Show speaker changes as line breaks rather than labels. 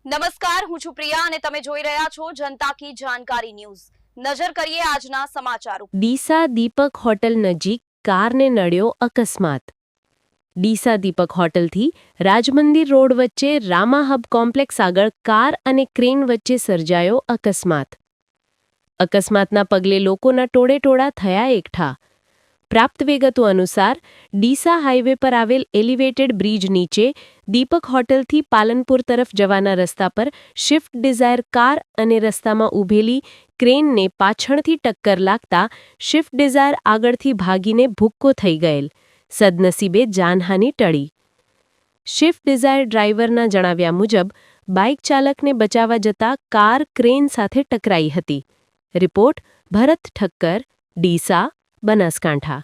નમસ્કાર, હું છું પ્રિયા અને તમે જોઈ રહ્યા છો જનતા કી જાણકારી ન્યૂઝ। નજર કરીએ આજના સમાચાર ઉપર।
ડીસા દીપક હોટલ નજીક કારને નડ્યો અકસ્માત। ડીસા દીપક હોટલથી રાજમંદિર રોડ વચ્ચે રામા હબ કોમ્પ્લેક્સ આગળ કાર અને ક્રેન વચ્ચે સર્જાયો અકસ્માત। અકસ્માતના પગલે લોકોના ટોળેટોળા થયા એકઠા। પ્રાપ્ત વિગતો અનુસાર ડીસા હાઈવે પર આવેલ એલિવેટેડ બ્રિજ નીચે દીપક હોટલથી પાલનપુર તરફ જવાના રસ્તા પર સ્વિફ્ટ ડિઝાયર કાર અને રસ્તામાં ઊભેલી ક્રેનને પાછળથી ટક્કર લાગતા સ્વિફ્ટ ડિઝાયર આગળથી ભાગીને ભૂક્કો થઈ ગયેલ। સદનસીબે જાનહાનિ ટળી। સ્વિફ્ટ ડિઝાયર ડ્રાઈવરના જણાવ્યા મુજબ બાઇક ચાલકને બચાવવા જતા કાર ક્રેન સાથે ટકરાઈ હતી। રિપોર્ટ ભરત ઠક્કર, ડીસા, બનાસકાંઠા।